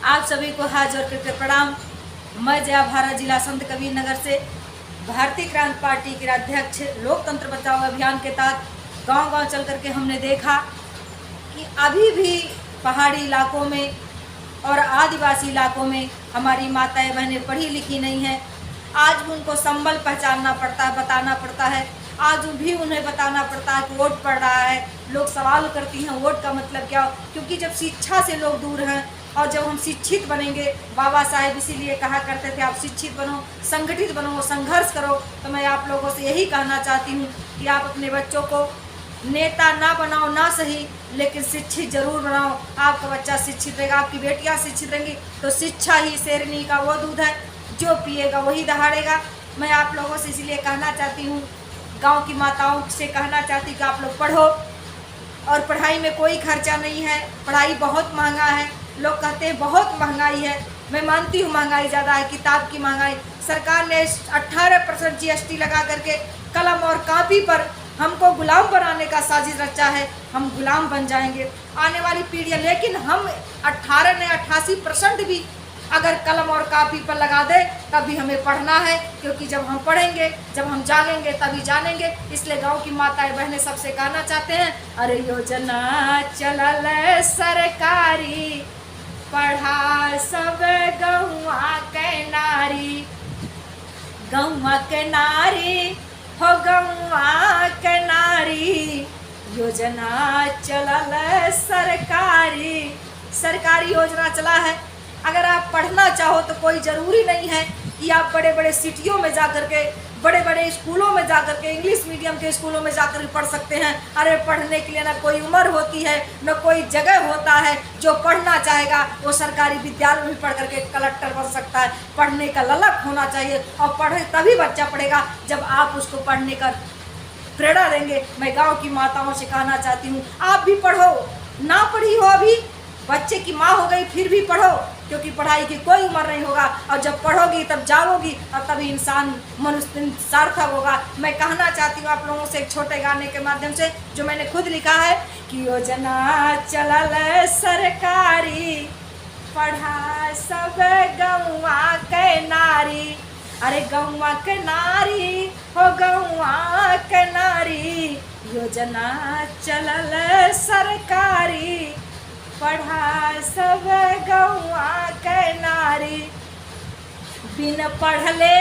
आप सभी को हाथ जोड़ करके प्रणाम। मैं जया भारत जिला संत कबीर नगर से भारतीय क्रांति पार्टी के अध्यक्ष लोकतंत्र बचाओ अभियान के तहत गांव-गांव चल करके हमने देखा कि अभी भी पहाड़ी इलाकों में और आदिवासी इलाकों में हमारी माताएं बहनें पढ़ी लिखी नहीं हैं। आज भी उनको संबल पहचानना पड़ता है, बताना पड़ता है। आज भी उन्हें बताना पड़ता है कि वोट पड़ रहा है। लोग सवाल करती हैं वोट का मतलब क्या, क्योंकि जब शिक्षा से लोग दूर हैं और जब हम शिक्षित बनेंगे, बाबा साहेब इसीलिए कहा करते थे आप शिक्षित बनो, संगठित बनो, संघर्ष करो। तो मैं आप लोगों से यही कहना चाहती हूँ कि आप अपने बच्चों को नेता ना बनाओ ना सही, लेकिन शिक्षित जरूर बनाओ। आपका बच्चा शिक्षित रहेगा, आपकी बेटियां शिक्षित रहेंगी तो शिक्षा ही शेरनी का वो दूध है, जो पिएगा वही दहाड़ेगा। मैं आप लोगों से इसीलिए कहना चाहती हूँ, गांव की माताओं से कहना चाहती हूँ कि आप लोग पढ़ो, और पढ़ाई में कोई खर्चा नहीं है। पढ़ाई बहुत महंगा है, लोग कहते हैं बहुत महंगाई है। मैं मानती हूँ महंगाई ज़्यादा है, किताब की महंगाई। सरकार ने 18% GST लगा करके कलम और कापी पर हमको गुलाम बनाने का साजिश रचा है। हम गुलाम बन जाएंगे आने वाली पीढ़ियाँ, लेकिन हम 18 ने 88% भी अगर कलम और कापी पर लगा दे तभी हमें पढ़ना है, क्योंकि जब हम पढ़ेंगे, जब हम जागेंगे तभी जानेंगे। इसलिए गांव की माताएं बहनें सबसे कहना चाहते हैं, अरे योजना चलल सरकारी, पढ़ा सब गौवा के नारी, गौवा के नारी हो गौवा के नारी, योजना चलल सरकारी। सरकारी योजना चला है। अगर आप पढ़ना चाहो तो कोई ज़रूरी नहीं है कि आप बड़े बड़े सिटियों में जा कर के, बड़े बड़े स्कूलों में जा कर के, इंग्लिश मीडियम के स्कूलों में जा कर पढ़ सकते हैं। अरे पढ़ने के लिए ना कोई उम्र होती है, न कोई जगह होता है। जो पढ़ना चाहेगा वो सरकारी विद्यालय में पढ़ करके कलेक्टर बन सकता है। पढ़ने का ललक होना चाहिए, और पढ़े तभी बच्चा पढ़ेगा जब आप उसको पढ़ने का प्रेरणा देंगे। मैं गाँव की माताओं से कहना चाहती हूँ, आप भी पढ़ो। ना पढ़ी हो अभी, बच्चे की माँ हो गई फिर भी पढ़ो, क्योंकि पढ़ाई की कोई उम्र नहीं होगा। और जब पढ़ोगी तब जाओगी, और तभी इंसान मनुष्य सार्थक होगा। मैं कहना चाहती हूँ आप लोगों से एक छोटे गाने के माध्यम से, जो मैंने खुद लिखा है कि योजना चलल सरकारी, पढ़ा सब गौवा के नारी। अरे गौवा के नारी हो गौवा के नारी, योजना चलल सरकारी, पढ़ा सब गौवा के नारी। बिन पढ़ले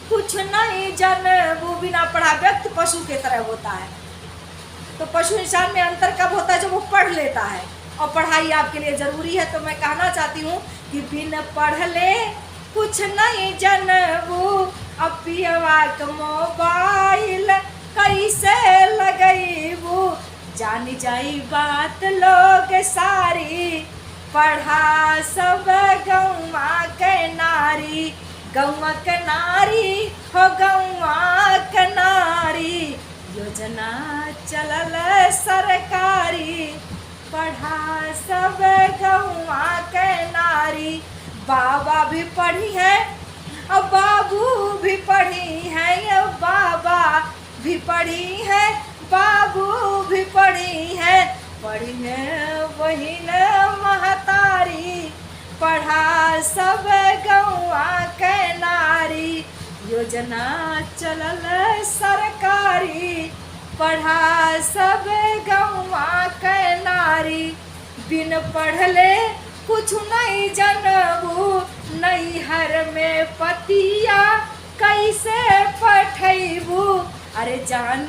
कुछ नहीं जानबू। बिना पढ़ा व्यक्ति पशु के तरह होता है। तो पशु इंसान में अंतर कब होता है? जब वो पढ़ लेता है, और पढ़ाई आपके लिए ज़रूरी है। तो मैं कहना चाहती हूँ कि बिन पढ़ले कुछ नहीं जानबू, अब पियवा के मोबाइल कैसे लगैबू, जानी जाई बात लोग सारी, पढ़ा सब गौवा के नारी, गौवा के नारी हो गौवा के नारी, योजना चलल सरकारी, पढ़ा सब गौवा के नारी। बाबा भी पढ़ी है और बाबू भी पढ़ी है, अब बाबा भी पढ़ी है, बाबू भी पढ़ी है, पढ़ी है वही न महतारी, पढ़ा सब गौवा के नारी, योजना चलल सरकारी, पढ़ा सब गौवा के नारी। बिन पढ़ले कुछ नहीं जानबू, नैहर में पतिया कैसे पठैबू, अरे जान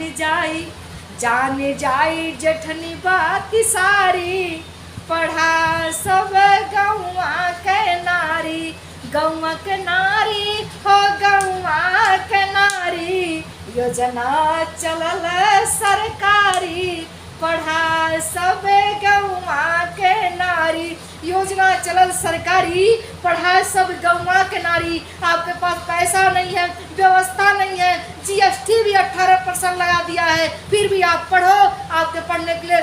जाई जेठनी बात सारी, पढ़ा सब गौवा के नारी, गौवा के नारी हो गौवा के नारी, योजना चलल सरकारी, पढ़ा सब गौवा के नारी। योजना चलल सरकारी, पढ़ा सब गौवा के नारी। आपके पास पैसा नहीं है, व्यवस्था नहीं है, GST भी 18% लगा दिया है, फिर भी आप पढ़ो। आपके पढ़ने के लिए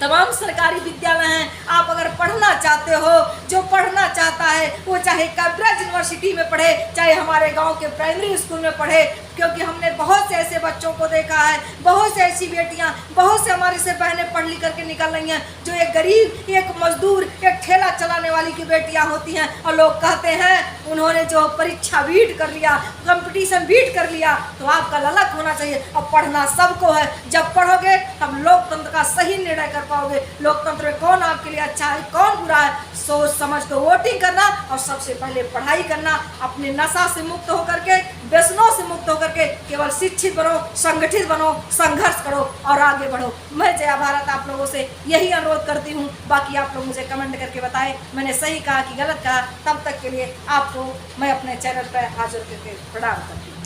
तमाम सरकारी विद्यालय हैं। आप अगर पढ़ना चाहते हो, जो पढ़ना चाहता है वो चाहे कैम्ब्रिज यूनिवर्सिटी में पढ़े, चाहे हमारे गांव के प्राइमरी स्कूल में पढ़े, क्योंकि हमने बहुत से ऐसे बच्चों को देखा है, बहुत से ऐसी बेटियां, बहुत से हमारी से बहनें पढ़ लिख करके निकल रही हैं, जो एक गरीब, एक मजदूर, एक ठेला चलाने वाली की बेटियां होती हैं और लोग कहते हैं उन्होंने जो परीक्षा बीट कर लिया, कंपटीशन बीट कर लिया, तो आपका ललक होना चाहिए। और पढ़ना सबको है, जब पढ़ोगे तब लोकतंत्र का सही निर्णय कर पाओगे। लोकतंत्र में कौन आपके लिए अच्छा है, कौन बुरा है, सोच समझ कर वोटिंग करना और सबसे पहले पढ़ाई करना। अपने नशा से मुक्त होकर के, व्यसनों से मुक्त होकर के केवल शिक्षित बनो, संगठित बनो, संघर्ष करो और आगे बढ़ो। मैं जया भारत आप लोगों से यही अनुरोध करती हूँ। बाकी आप लोग मुझे कमेंट करके बताएं मैंने सही कहा कि गलत कहा। तब तक के लिए आपको मैं अपने चैनल पर हाजिर करके प्रणाम करती हूँ।